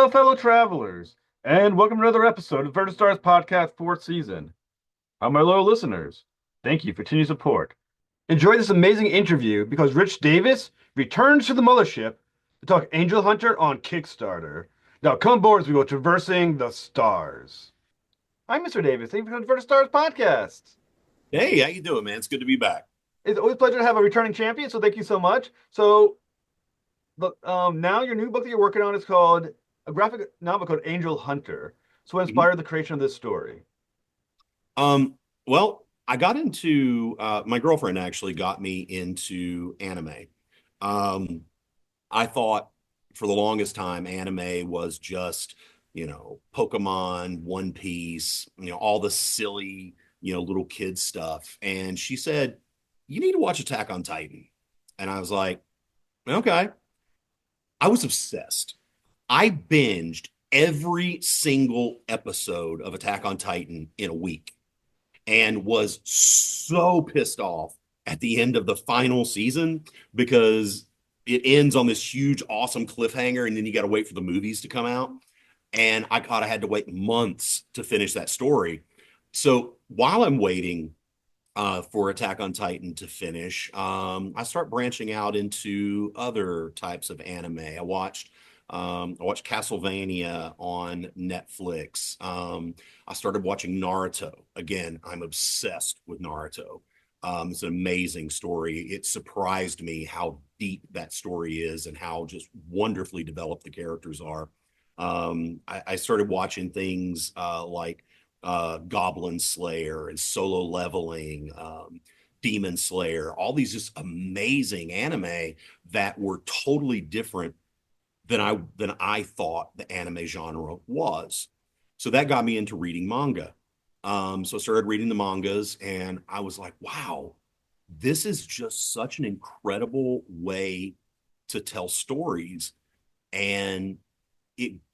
Hello, fellow travelers, and welcome to another episode of Verta Stars Podcast 4th season. How my loyal listeners, thank you for continued support. Enjoy this amazing interview because Rich Davis returns to the mothership to talk Angel Hunter on Kickstarter. Now come aboard as we go traversing the stars. Hi, Mr. Davis. Thank you for coming to Verta Stars Podcast. Hey, how you doing, man? It's good to be back. It's always a pleasure to have a returning champion, so thank you so much. Now your new book that you're working on is called a graphic novel called Angel Hunter. So what Mhm. inspired the creation of this story? Well, I got into my girlfriend actually got me into anime. Um, I thought for the longest time anime was just, Pokemon, One Piece, all the silly, little kid stuff. And she said, "You need to watch Attack on Titan." And I was like, "Okay." I was obsessed. I binged every single episode of Attack on Titan in a week and was so pissed off at the end of the final season because it ends on this huge, awesome cliffhanger, and then you got to wait for the movies to come out. And I thought I had to wait months to finish that story. So while I'm waiting for Attack on Titan to finish, I start branching out into other types of anime. I watched Castlevania on Netflix. I started watching Naruto. Again, I'm obsessed with Naruto. It's an amazing story. It surprised me how deep that story is and how just wonderfully developed the characters are. I started watching things like Goblin Slayer and Solo Leveling, Demon Slayer, all these just amazing anime that were totally different than I thought the anime genre was. So that got me into reading manga. So I started reading the mangas, and I was like, wow, this is just such an incredible way to tell stories. And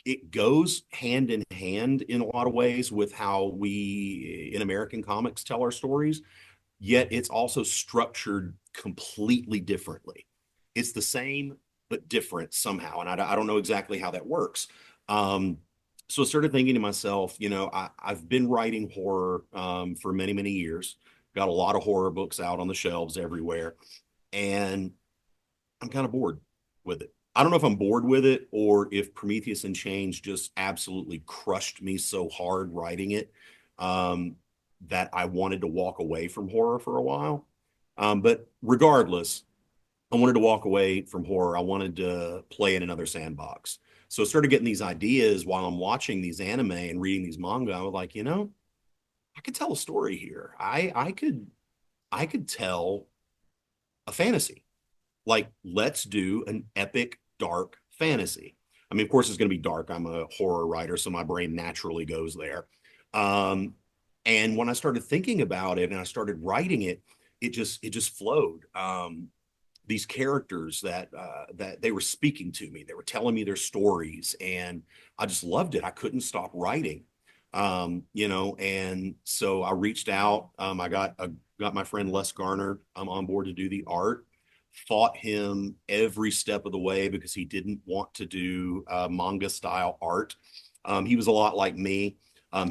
it goes hand in hand in a lot of ways with how we in American comics tell our stories, yet it's also structured completely differently. It's the same but different somehow, and I don't know exactly how that works. Um, so I started thinking to myself, I've been writing horror for many, many years, got a lot of horror books out on the shelves everywhere, and I'm kind of bored with it. I don't know if I'm bored with it or if Prometheus and Change just absolutely crushed me so hard writing it um, that I wanted to walk away from horror for a while. But regardless, I wanted to walk away from horror. I wanted to play in another sandbox. So I started getting these ideas while I'm watching these anime and reading these manga. I was like, I could tell a story here. I could tell a fantasy. Like, let's do an epic dark fantasy. I mean, of course, it's going to be dark. I'm a horror writer, so my brain naturally goes there. Um, and when I started thinking about it and I started writing it, it just flowed. These characters that they were speaking to me, they were telling me their stories, and I just loved it. I couldn't stop writing. And so I reached out. I got my friend Les Garner on board to do the art, fought him every step of the way because he didn't want to do manga style art. He was a lot like me.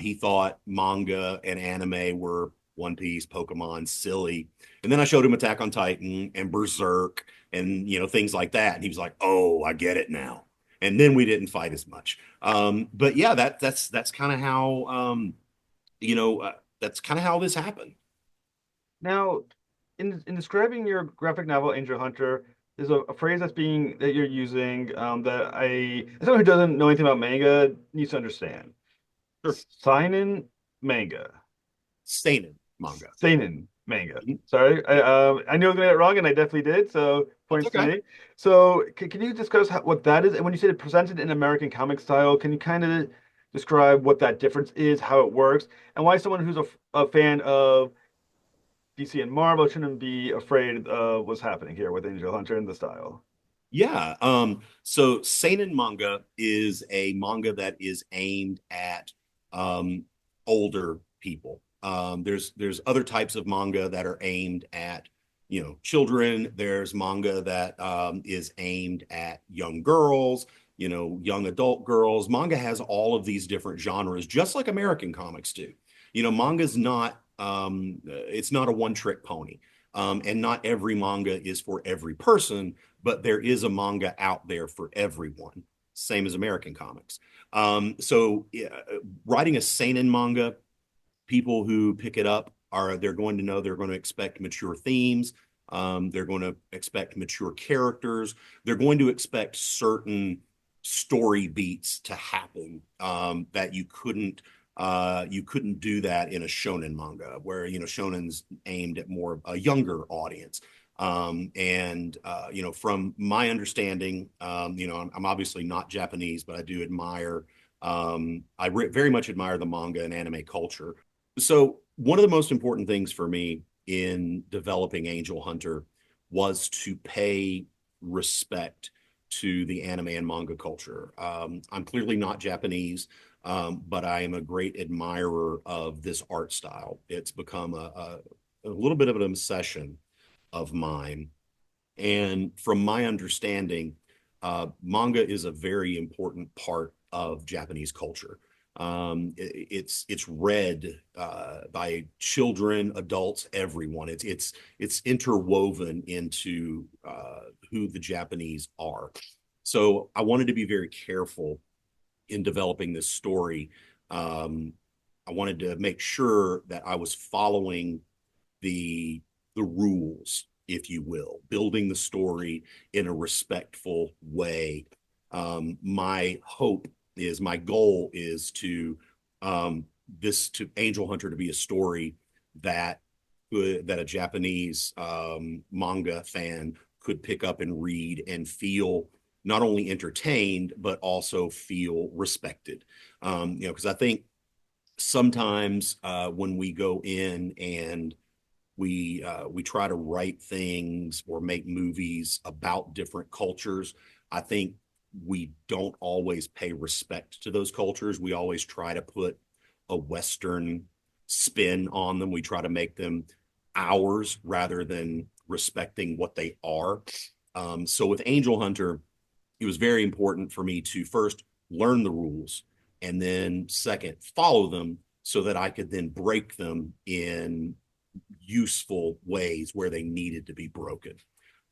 He thought manga and anime were One Piece, Pokemon, silly. And then I showed him Attack on Titan and Berserk and things like that. And he was like, "Oh, I get it now." And then we didn't fight as much. But yeah, that's kind of how you know that's kind of how this happened. Now, in describing your graphic novel Angel Hunter, there's a phrase that you're using that as someone who doesn't know anything about manga needs to understand. Sure. Seinen manga. Seinen manga. Seinen manga. Mhm. Sorry, Yeah, I knew I was gonna get it wrong, and I definitely did. So that's points to okay. me. So can you discuss what that is? And when you said it presented in American comic style, can you kind of describe what that difference is, how it works, and why someone who's a fan of DC and Marvel shouldn't be afraid of what's happening here with Angel Hunter and the style? Yeah. So seinen manga is a manga that is aimed at um, older people. There's other types of manga that are aimed at children. There's manga that is aimed at young girls. young adult girls. Manga has all of these different genres, just like American comics do. Manga's not it's not a one-trick pony. And not every manga is for every person, but there is a manga out there for everyone, same as American comics. So writing a seinen manga, people who pick it up they're going to know they're going to expect mature themes. They're going to expect mature characters. They're going to expect certain story beats to happen that you couldn't do that in a shonen manga, where shonen's aimed at more of a younger audience. And from my understanding, I'm obviously not Japanese, but I do admire. Very much admire the manga and anime culture. So one of the most important things for me in developing Angel Hunter was to pay respect to the anime and manga culture. I'm clearly not Japanese, but I am a great admirer of this art style. It's become a little bit of an obsession of mine. And from my understanding, manga is a very important part of Japanese culture. It's read by children, adults, everyone. It's interwoven into who the Japanese are. So I wanted to be very careful in developing this story. I wanted to make sure that I was following the rules, if you will, building the story in a respectful way. My goal is to Angel Hunter to be a story that a Japanese manga fan could pick up and read and feel not only entertained but also feel respected. Because I think sometimes when we go in and we try to write things or make movies about different cultures, I think we don't always pay respect to those cultures. We always try to put a Western spin on them. We try to make them ours rather than respecting what they are. So with Angel Hunter, it was very important for me to first learn the rules and then second, follow them so that I could then break them in useful ways where they needed to be broken.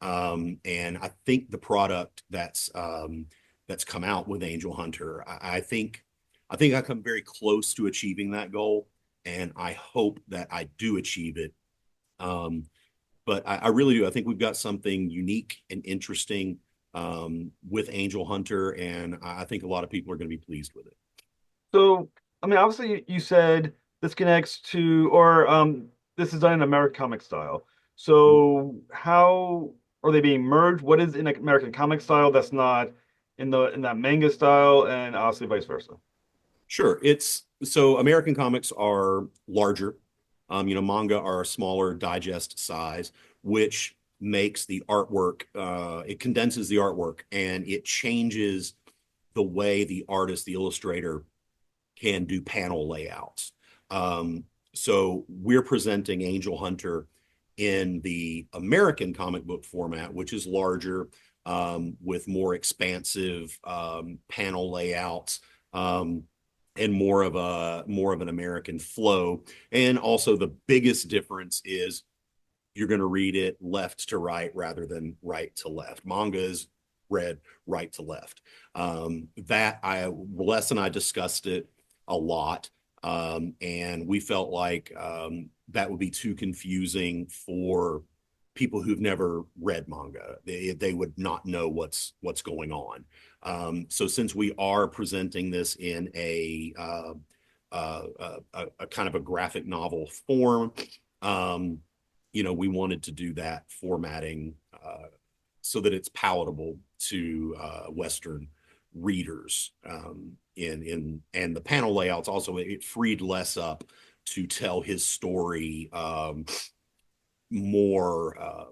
And I think the product that's come out with Angel Hunter, I think I come very close to achieving that goal, and I hope that I do achieve it. But I really do. I think we've got something unique and interesting with Angel Hunter, and I think a lot of people are going to be pleased with it. So, I mean, obviously, you said this connects to, or this is done in American comic style. So, how are they being merged? What is in American comic style that's not in that manga style, and obviously vice versa? Sure. It's so American comics are larger. Manga are a smaller digest size, which makes the artwork, it condenses the artwork and it changes the way the artist, the illustrator, can do panel layouts. So we're presenting Angel Hunter in the American comic book format, which is larger, with more expansive panel layouts. And more of an American flow. And also the biggest difference is you're going to read it left to right rather than right to left. Manga is read right to left. Les and I discussed it a lot, and we felt like that would be too confusing for people who've never read manga. They would not know what's going on. So since we are presenting this in a kind of a graphic novel form, we wanted to do that formatting so that it's palatable to Western readers. And the panel layouts also, it freed Les up to tell his story more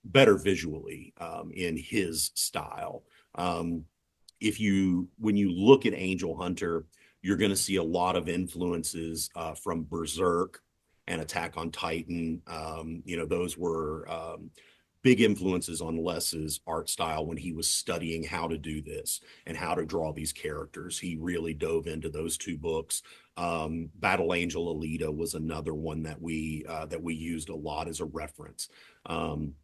better visually in his style. When you look at Angel Hunter, you're going to see a lot of influences from Berserk and Attack on Titan. Those were big influences on Les's art style when he was studying how to do this and how to draw these characters. He really dove into those two books. Battle Angel Alita was another one that we used a lot as a reference. But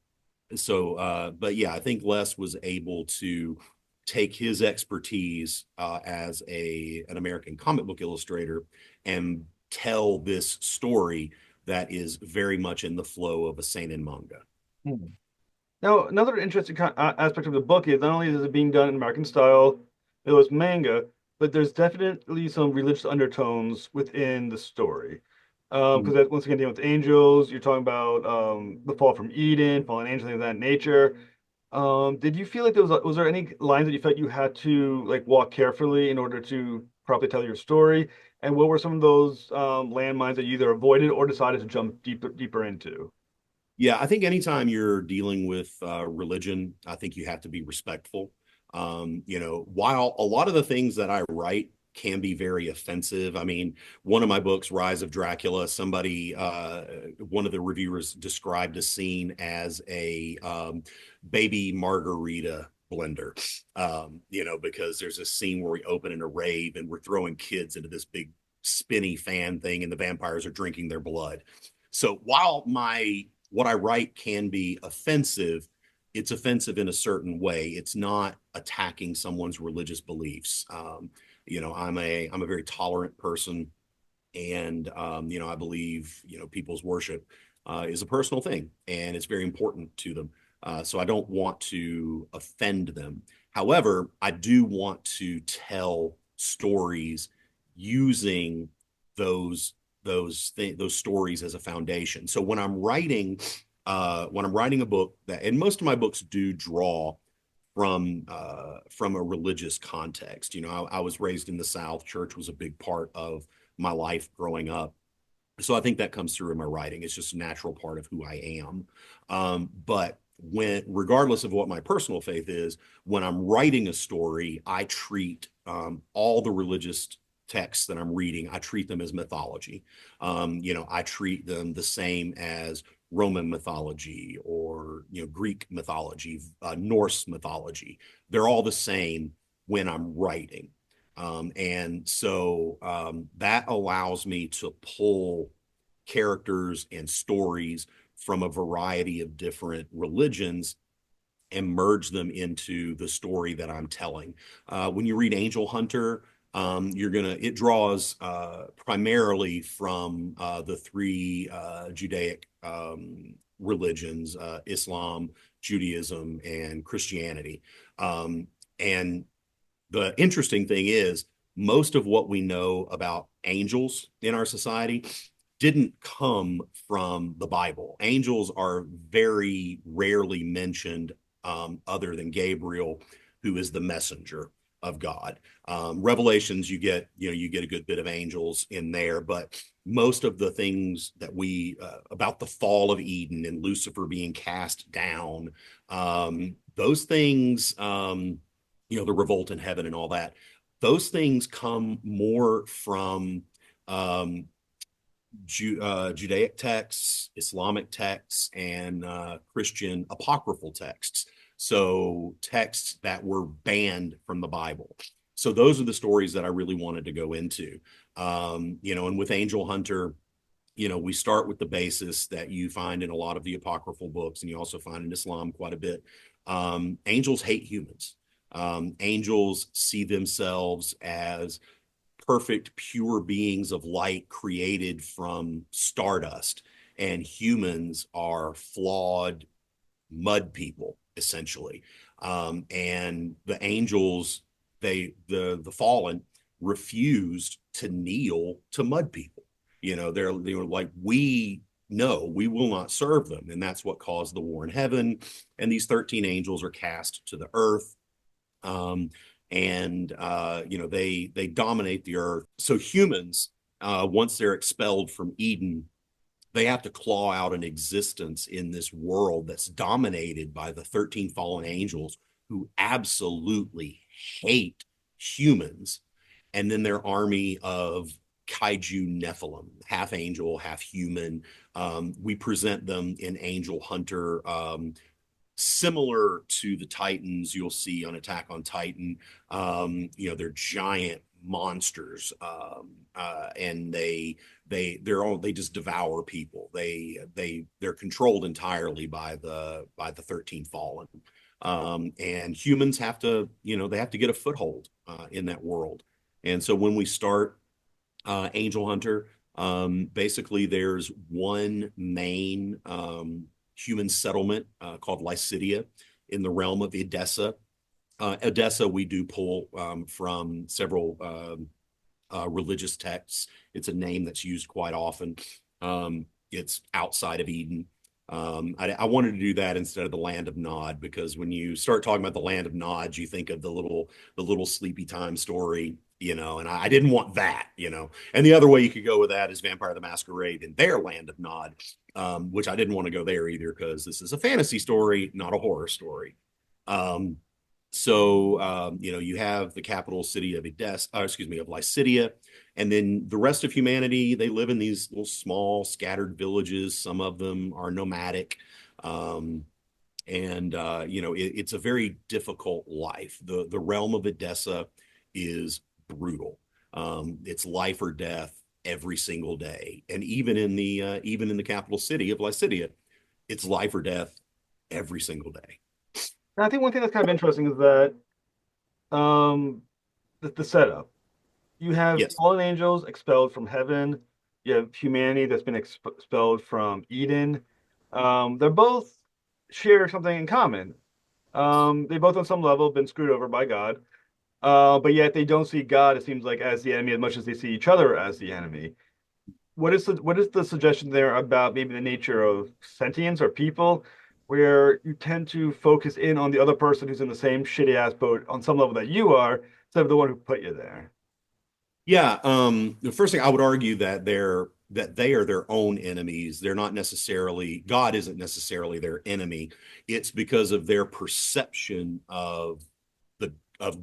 yeah, I think Les was able to take his expertise as an American comic book illustrator and tell this story that is very much in the flow of a seinen manga. Hmm. Now, another interesting aspect of the book is not only is it being done in American style, it was manga, but there's definitely some religious undertones within the story. Because once again, dealing with angels, you're talking about the fall from Eden, fallen angels, things of that nature. Did you feel like was there any lines that you felt you had to like walk carefully in order to properly tell your story? And what were some of those landmines that you either avoided or decided to jump deeper into? Yeah, I think anytime you're dealing with religion, I think you have to be respectful. While a lot of the things that I write can be very offensive. I mean, one of my books, Rise of Dracula, one of the reviewers described a scene as a baby margarita blender. Because there's a scene where we open in a rave and we're throwing kids into this big spinny fan thing and the vampires are drinking their blood. So while my what I write can be offensive, it's offensive in a certain way. It's not attacking someone's religious beliefs. I'm a very tolerant person, and I believe people's worship is a personal thing, and it's very important to them. So I don't want to offend them. However, I do want to tell stories using those those stories as a foundation. So when I'm writing a book and most of my books do draw from a religious context. I was raised in the South. Church was a big part of my life growing up. So I think that comes through in my writing. It's just a natural part of who I am. But regardless of what my personal faith is, when I'm writing a story, I treat all the religious texts that I'm reading, I treat them as mythology. I treat them the same as Roman mythology or Greek mythology, Norse mythology. They're all the same when I'm writing. That allows me to pull characters and stories from a variety of different religions and merge them into the story that I'm telling. When you read Angel Hunter, it draws primarily from the three Judaic religions, Islam, Judaism, and Christianity. And the interesting thing is, most of what we know about angels in our society didn't come from the Bible. Angels are very rarely mentioned, other than Gabriel, who is the messenger of God. Revelations, you get a good bit of angels in there, but most of the things that about the fall of Eden and Lucifer being cast down, those things, the revolt in heaven and all that, those things come more from Judaic texts, Islamic texts, and Christian apocryphal texts. So texts that were banned from the Bible. So those are the stories that I really wanted to go into. And with Angel Hunter, we start with the basis that you find in a lot of the apocryphal books, and you also find in Islam quite a bit. Angels hate humans. Angels see themselves as perfect, pure beings of light created from stardust, and humans are flawed mud people, essentially. And the angels, the fallen, refused to kneel to mud people. They were like, we no, we will not serve them. And that's what caused the war in heaven. And these 13 angels are cast to the earth. They dominate the earth. So humans, once they're expelled from Eden, they have to claw out an existence in this world that's dominated by the 13 fallen angels who absolutely hate humans. And then their army of kaiju Nephilim, half angel, half human. We present them in Angel Hunter similar to the Titans you'll see on Attack on Titan. They're giant monsters, and they just devour people. They're controlled entirely by the 13 Fallen. And humans have to, they have to get a foothold in that world. And so when we start Angel Hunter, basically there's one main human settlement called Lycidia in the realm of Edessa. Edessa, we do pull from several religious texts. It's a name that's used quite often. It's outside of Eden. I wanted to do that instead of the land of Nod, because when you start talking about the land of Nod, you think of the little sleepy time story, and I didn't want that. And the other way you could go with that is Vampire the Masquerade in their land of Nod, which I didn't want to go there either, because this is a fantasy story, not a horror story. You have the capital city of Edessa, of Lycidia, and then the rest of humanity, they live in these little small scattered villages. Some of them are nomadic. It's a very difficult life. The realm of Edessa is brutal. It's life or death every single day. And even in the capital city of Lycidia, it's life or death every single day. And I think one thing that's kind of interesting is that um, the setup. You have Yes. fallen angels expelled from heaven. You have humanity that's been expelled from Eden. They're both share something in common. They both, on some level, have been screwed over by God. But yet they don't see God, it seems like, as the enemy as much as they see each other as the enemy. What is the suggestion there about maybe the nature of sentience or people, where you tend to focus in on the other person who's in the same shitty ass boat on some level that you are, instead of the one who put you there? Yeah, the first thing I would argue that they are their own enemies. They're not necessarily, God isn't necessarily their enemy. It's because of their perception of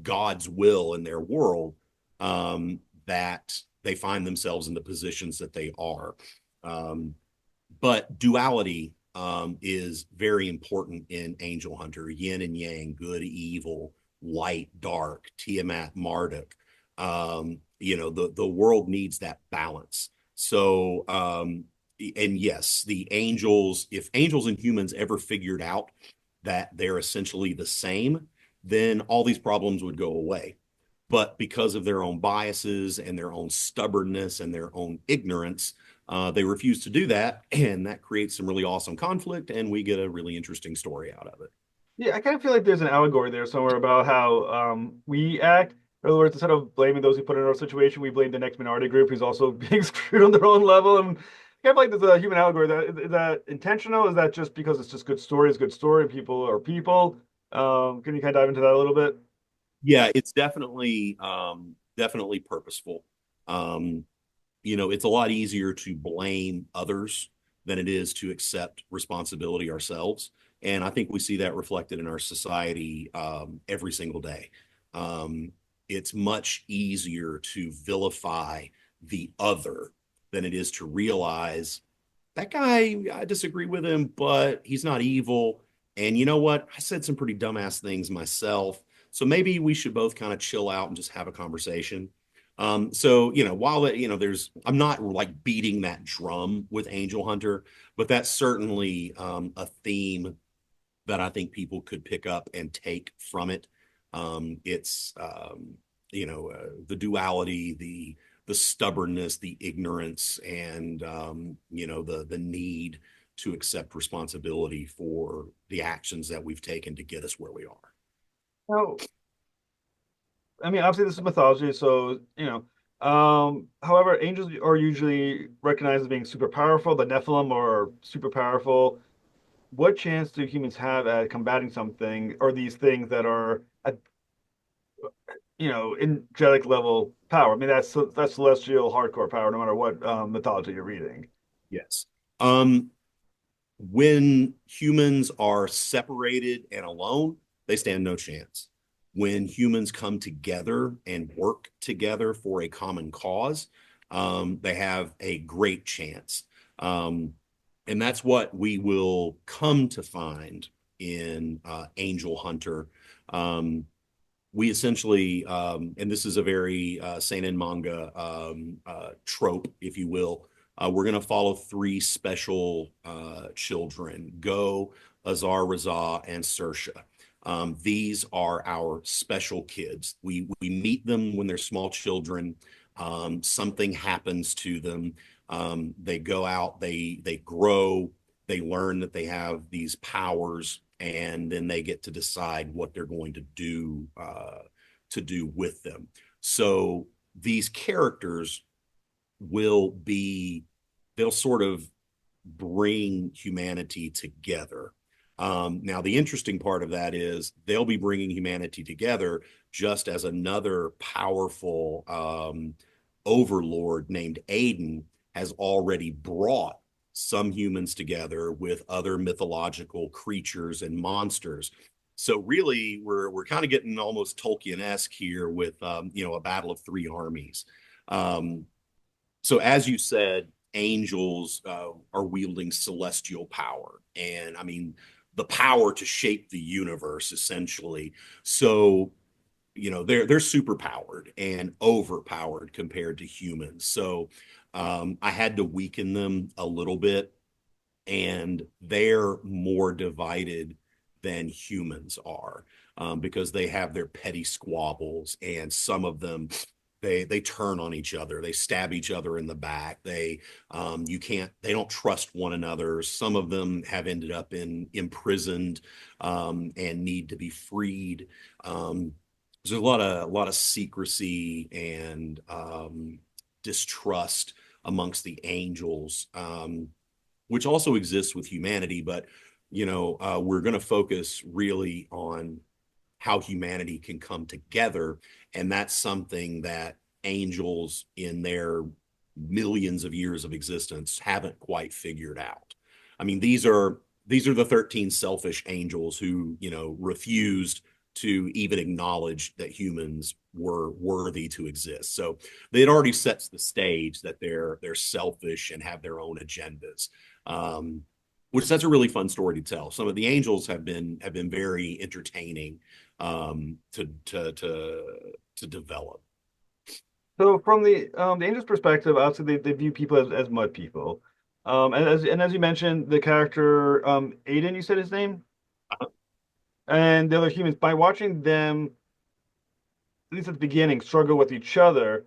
God's will in their world, that they find themselves in the positions that they are. Um, but duality is very important in Angel Hunter: yin and yang, good, evil, light, dark, Tiamat, Marduk. The world needs that balance. So, and yes, the angels, if angels and humans ever figured out that they're essentially the same, then all these problems would go away. But because of their own biases and their own stubbornness and their own ignorance, they refuse to do that, and that creates some really awesome conflict, and we get a really interesting story out of it. Yeah, I kind of feel like there's an allegory there somewhere about how we act. In other words, instead of blaming those who put in our situation, we blame the next minority group who's also being screwed on their own level. And I kind of like there's a human allegory. Is that intentional? Is that just because it's just good story? It's good story. People are people. Can you kind of dive into that a little bit? Yeah, it's definitely purposeful. Um, it's a lot easier to blame others than it is to accept responsibility ourselves. And I think we see that reflected in our society every single day. Um, it's much easier to vilify the other than it is to realize that guy, I disagree with him, but he's not evil. And you know what? I said some pretty dumbass things myself. So maybe we should both kind of chill out and just have a conversation. While I'm not like beating that drum with Angel Hunter, but that's certainly a theme that I think people could pick up and take from it. It's the duality, the stubbornness, the ignorance, and the need to accept responsibility for the actions that we've taken to get us where we are. No, I mean, obviously this is mythology, so however, angels are usually recognized as being super powerful. The Nephilim are super powerful. What chance do humans have at combating something or these things that are at angelic level power? I mean, that's celestial hardcore power, no matter what mythology you're reading. Yes. When humans are separated and alone, they stand no chance. When humans come together and work together for a common cause, they have a great chance. And that's what we will come to find in Angel Hunter. We essentially, and this is a very seinen manga trope, if you will. We're going to follow three special children: Go, Azar, Raza, and Sersha. These are our special kids. We meet them when they're small children. Something happens to them. They go out, they grow, they learn that they have these powers, and then they get to decide what they're going to do with them. So these characters will be, they'll sort of bring humanity together. Now, the interesting part of that is they'll be bringing humanity together just as another powerful overlord named Aiden has already brought some humans together with other mythological creatures and monsters. So really, we're kind of getting almost Tolkien-esque here with a battle of three armies. Um, so as you said, angels are wielding celestial power, and I mean the power to shape the universe essentially. So they're super powered and overpowered compared to humans. So I had to weaken them a little bit, and they're more divided than humans are, because they have their petty squabbles, and some of them they turn on each other, they stab each other in the back, they don't trust one another. Some of them have ended up imprisoned, and need to be freed. There's a lot of secrecy and distrust amongst the angels, which also exists with humanity. But we're going to focus really on how humanity can come together, and that's something that angels in their millions of years of existence haven't quite figured out. I mean, these are the 13 selfish angels who refused to even acknowledge that humans were worthy to exist. So it already sets the stage that they're selfish and have their own agendas. Which that's a really fun story to tell. Some of the angels have been very entertaining to develop. So from the Angels' perspective, obviously they view people as mud people. And as you mentioned, the character Aiden, you said his name, and the other humans, by watching them, at least at the beginning, struggle with each other,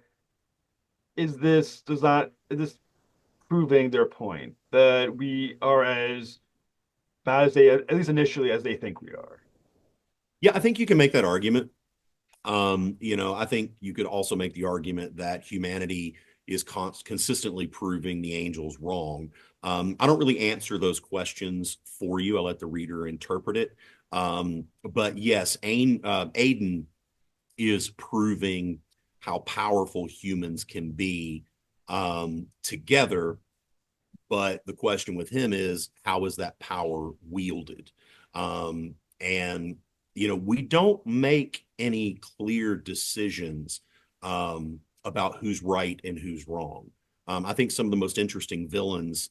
is this proving their point that we are as bad as they, at least initially, as they think we are? Yeah, I think you can make that argument. I think you could also make the argument that humanity is consistently proving the angels wrong. I don't really answer those questions for you. I let the reader interpret it. But yes, Aiden is proving how powerful humans can be together. But the question with him is, how is that power wielded? And we don't make any clear decisions about who's right and who's wrong. I think some of the most interesting villains,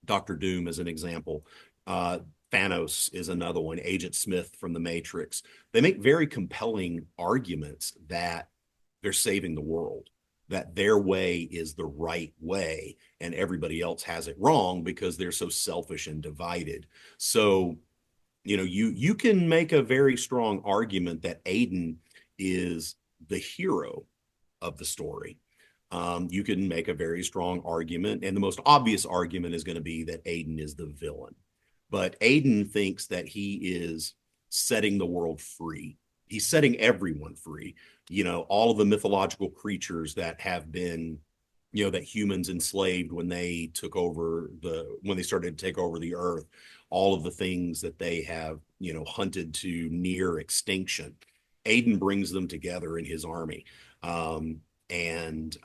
Dr. Doom as an example, Thanos is another one, Agent Smith from the Matrix. They make very compelling arguments that they're saving the world, that their way is the right way, and everybody else has it wrong because they're so selfish and divided. So you can make a very strong argument that Aiden is the hero of the story. You can make a very strong argument, and the most obvious argument is going to be that Aiden is the villain. But Aiden thinks that he is setting the world free. He's setting everyone free. All of the mythological creatures that have been, that humans enslaved when they started to take over the earth, all of the things that they have, hunted to near extinction. Aiden brings them together in his army. And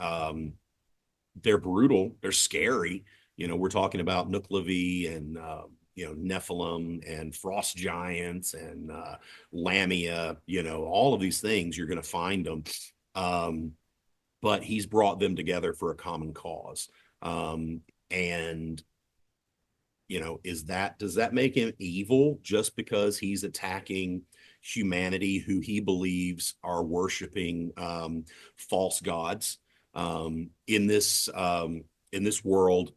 they're brutal. They're scary. We're talking about Nuklavi and, Nephilim and frost giants and Lamia, all of these things, you're going to find them. But he's brought them together for a common cause. And does that make him evil just because he's attacking humanity who he believes are worshiping false gods in this world,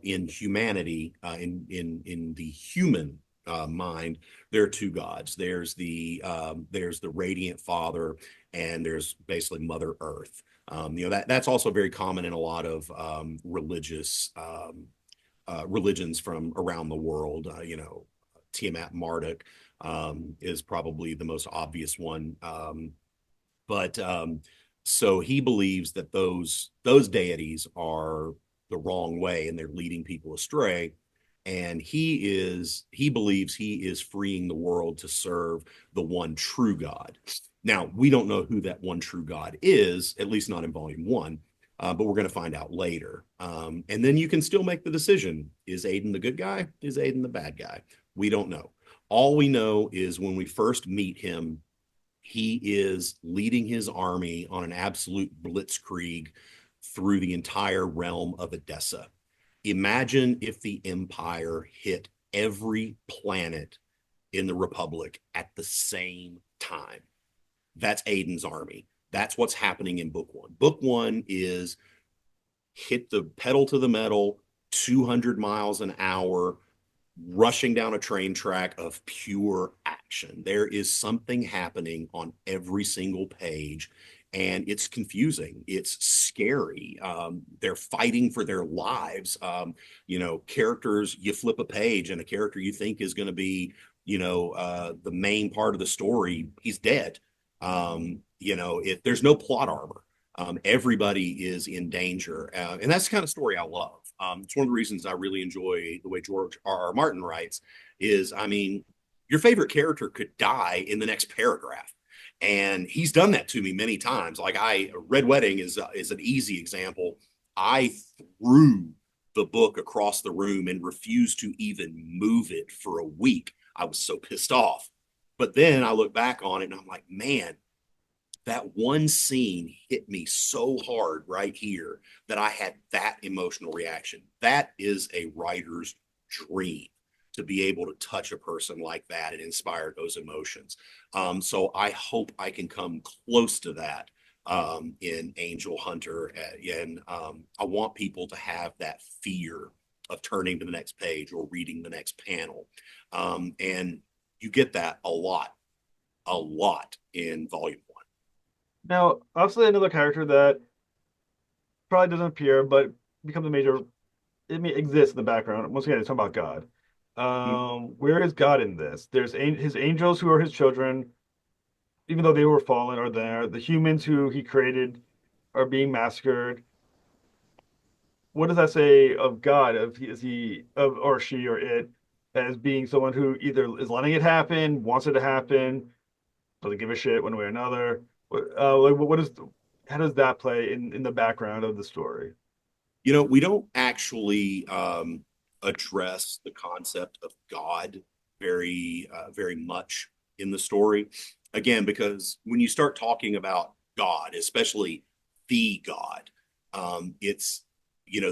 in humanity, in the human mind, there are two gods. There's the radiant Father, and there's basically Mother Earth. That's also very common in a lot of religions from around the world. Tiamat Marduk is probably the most obvious one. But So he believes that those deities are the wrong way and they're leading people astray. And he believes he is freeing the world to serve the one true God. Now, we don't know who that one true God is, at least not in volume one, but we're going to find out later. And then you can still make the decision. Is Aiden the good guy? Is Aiden the bad guy? We don't know. All we know is when we first meet him, he is leading his army on an absolute blitzkrieg through the entire realm of Edessa. Imagine if the Empire hit every planet in the Republic at the same time. That's Aiden's army. That's what's happening in book one. Book one is hit the pedal to the metal, 200 miles an hour, rushing down a train track of pure action. There is something happening on every single page, and it's confusing. It's scary. They're fighting for their lives. Characters, you flip a page, and a character you think is going to be, the main part of the story, he's dead. There's no plot armor. Everybody is in danger. And that's the kind of story I love. It's one of the reasons I really enjoy the way George R.R. Martin writes is, I mean, your favorite character could die in the next paragraph. And he's done that to me many times. Red Wedding is an easy example. I threw the book across the room and refused to even move it for a week. I was so pissed off. But then I look back on it and I'm like, man, that one scene hit me so hard right here that I had that emotional reaction. That is a writer's dream, to be able to touch a person like that and inspire those emotions. So I hope I can come close to that in Angel Hunter. And I want people to have that fear of turning to the next page or reading the next panel. And you get that a lot in volume one. Now, obviously, another character that probably doesn't appear, but becomes a major. It may exist in the background. Once again, it's talking about God. Where is God in this? There's his angels who are his children, even though they were fallen, are there. The humans who he created are being massacred. What does that say of God? Is he of or she or it as being someone who either is letting it happen, wants it to happen, doesn't give a shit one way or another? What is how does that play in the background of the story? We don't actually address the concept of God very much in the story. Again, because when you start talking about God, especially the God, it's,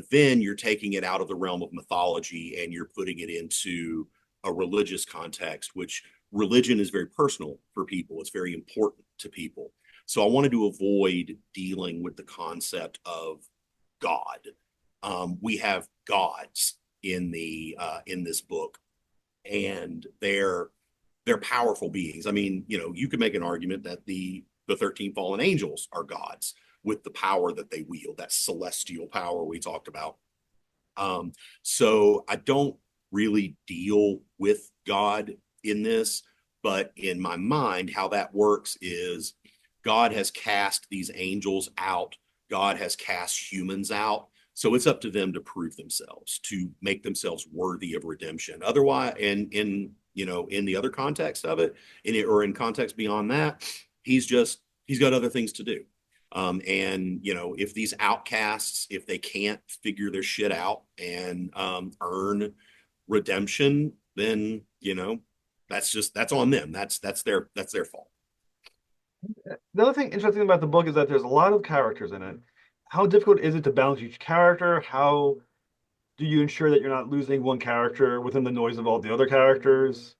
then you're taking it out of the realm of mythology and you're putting it into a religious context, which religion is very personal for people. It's very important to people. So I wanted to avoid dealing with the concept of God. We have gods in this book, and they're powerful beings. I mean, you could make an argument that the 13 fallen angels are gods with the power that they wield, that celestial power we talked about. So I don't really deal with God in this, but in my mind, how that works is God has cast these angels out. God has cast humans out. So it's up to them to prove themselves, to make themselves worthy of redemption. Otherwise, in the other context of it, or in context beyond that, he's got other things to do. If these outcasts, if they can't figure their shit out and earn redemption, then that's on them. That's their fault. The other thing interesting about the book is that there's a lot of characters in it. How difficult is it to balance each character? How do you ensure that you're not losing one character within the noise of all the other characters?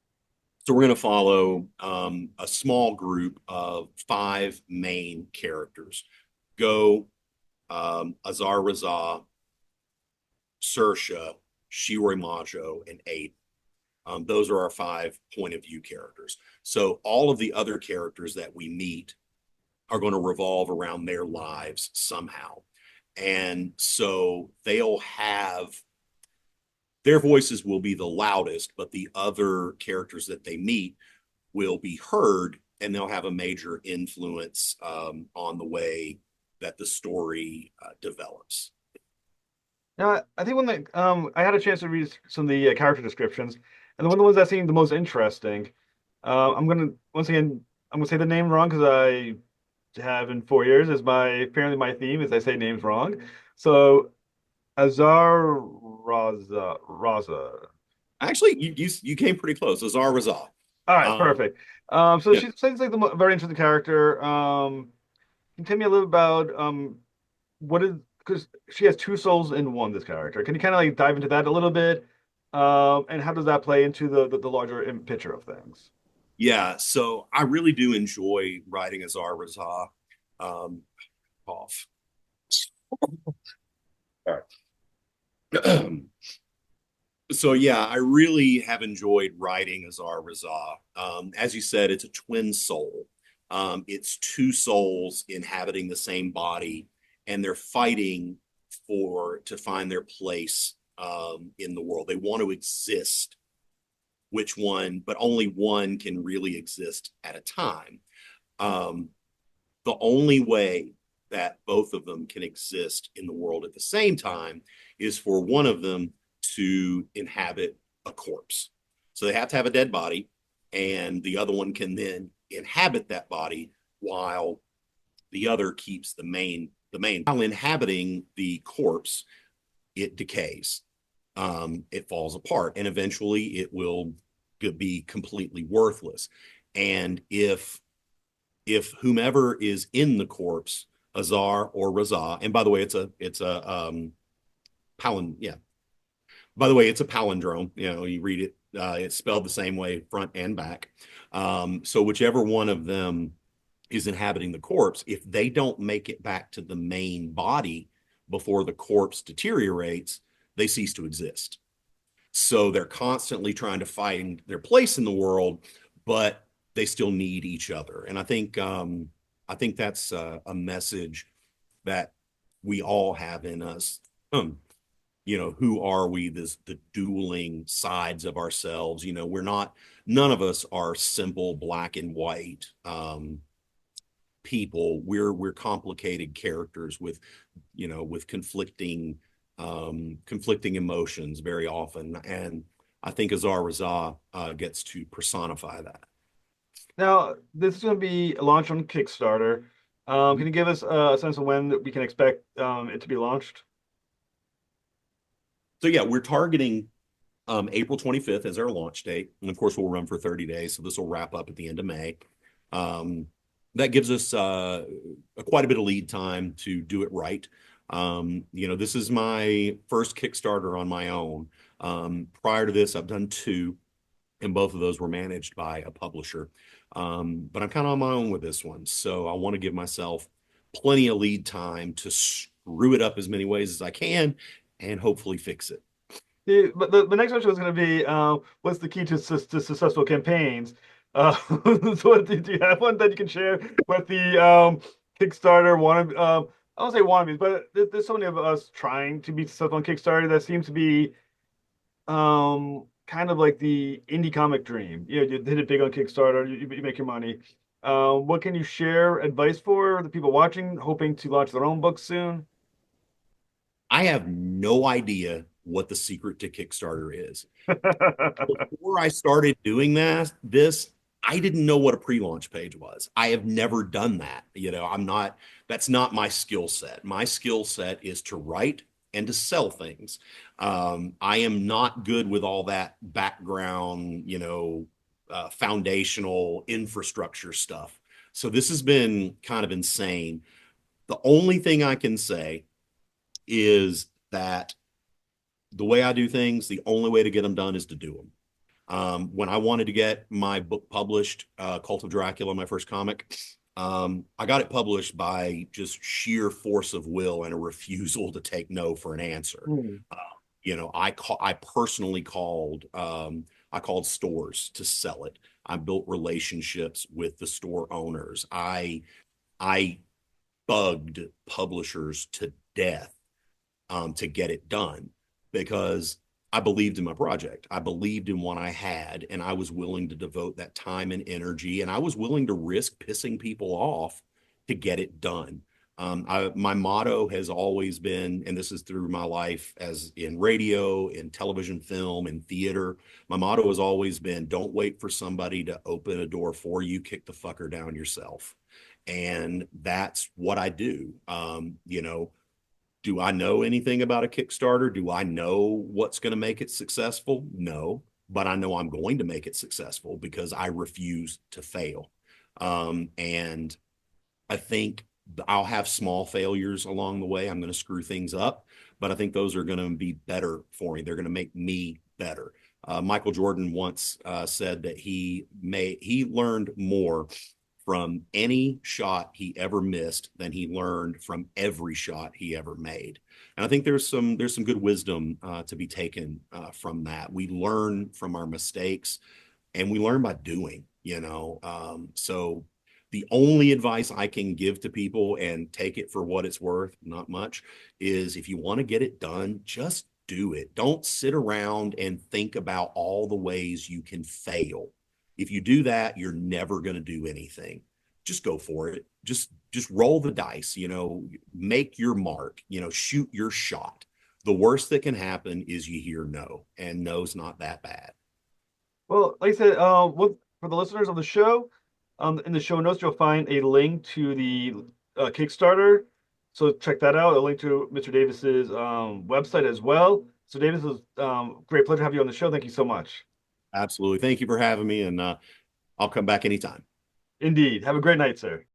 So we're going to follow a small group of five main characters. Go Azar Raza, Sersha, Shiroi Majo, and Aiden. Those are our five point of view characters. So all of the other characters that we meet are going to revolve around their lives somehow. And so they'll have their voices will be the loudest, but the other characters that they meet will be heard and they'll have a major influence on the way that the story develops. Now, I think I had a chance to read some of the character descriptions, and one of the ones that seemed the most interesting. I'm gonna once again I'm gonna say the name wrong because I have in 4 years is my apparently my theme is I say names wrong. So Azar Raza. Actually, you came pretty close. Azar Razal. All right, Um, perfect. So yeah, she seems like very interesting character. Can you tell me a little about what is because she has two souls in one, this character. Can you kind of like dive into that a little bit? And how does that play into the larger picture of things? yeah. So I really do enjoy writing Azar Razal. Um, off. All right. So yeah, I really have enjoyed writing Azar Raza. As you said, it's a twin soul. It's two souls inhabiting the same body, and they're fighting for to find their place in the world. They want to exist. Which one? But only one can really exist at a time. Um, the only way that both of them can exist in the world at the same time is for one of them to inhabit a corpse. So they have to have a dead body, and the other one can then inhabit that body while the other keeps the main. While inhabiting the corpse, it decays, it falls apart, and eventually it will be completely worthless. And if whomever is in the corpse, Azar or Razah, and by the way, it's a yeah. By the way, it's a palindrome. You know, you read it, it's spelled the same way front and back. So whichever one of them is inhabiting the corpse, if they don't make it back to the main body before the corpse deteriorates, they cease to exist. So they're constantly trying to find their place in the world, but they still need each other. And I think that's a message that we all have in us. Who are we? The dueling sides of ourselves. We're not. None of us are simple black and white people. We're complicated characters with conflicting emotions very often, and I think Azar Raza gets to personify that. Now, this is going to be launched on Kickstarter. Can you give us a sense of when we can expect it to be launched? So yeah, we're targeting April 25th as our launch date, and of course we'll run for 30 days. So this will wrap up at the end of May. Um, that gives us quite a bit of lead time to do it right. This is my first Kickstarter on my own. Prior to this, I've done two, and both of those were managed by a publisher. But I'm kind of on my own with this one, so I want to give myself plenty of lead time to screw it up as many ways as I can, and hopefully fix it. But the next question was going to be, what's the key to successful campaigns? So do you have one that you can share with the Kickstarter one? I don't say wannabes, but there's so many of us trying to be successful on Kickstarter that seems to be kind of like the indie comic dream. You hit it big on Kickstarter, you make your money. What can you share advice for the people watching, hoping to launch their own books soon? I have no idea what the secret to Kickstarter is. Before I started doing this, I didn't know what a pre-launch page was. I have never done that. That's not my skill set. My skill set is to write and to sell things. I am not good with all that background, foundational infrastructure stuff. So this has been kind of insane. The only thing I can say is that the way I do things, the only way to get them done is to do them. When I wanted to get my book published, Cult of Dracula, my first comic, I got it published by just sheer force of will and a refusal to take no for an answer. Hmm. Uh, I personally I called stores to sell it. I built relationships with the store owners. I bugged publishers to death to get it done because I believed in my project. I believed in what I had, and I was willing to devote that time and energy, and I was willing to risk pissing people off to get it done. My motto has always been, and this is through my life as in radio, in television, film, and theater. My motto has always been, don't wait for somebody to open a door for you, kick the fucker down yourself. And that's what I do. Do I know anything about a Kickstarter? Do I know what's going to make it successful? No, but I know I'm going to make it successful because I refuse to fail. And I think I'll have small failures along the way. I'm going to screw things up, but I think those are going to be better for me. They're going to make me better. Michael Jordan once said that he learned more from any shot he ever missed than he learned from every shot he ever made. And I think there's some good wisdom to be taken from that. We learn from our mistakes, and we learn by doing. So the only advice I can give to people, and take it for what it's worth, not much, is if you want to get it done, just do it. Don't sit around and think about all the ways you can fail. If you do that, you're never going to do anything. Just go for it. Just roll the dice, make your mark, shoot your shot. The worst that can happen is you hear no, and no's not that bad. Well, like I said, for the listeners of the show, in the show notes, you'll find a link to the Kickstarter. So check that out. A link to Mr. Davis's website as well. So Davis, it was great pleasure to have you on the show. Thank you so much. Absolutely. Thank you for having me, and I'll come back anytime. Indeed. Have a great night, sir.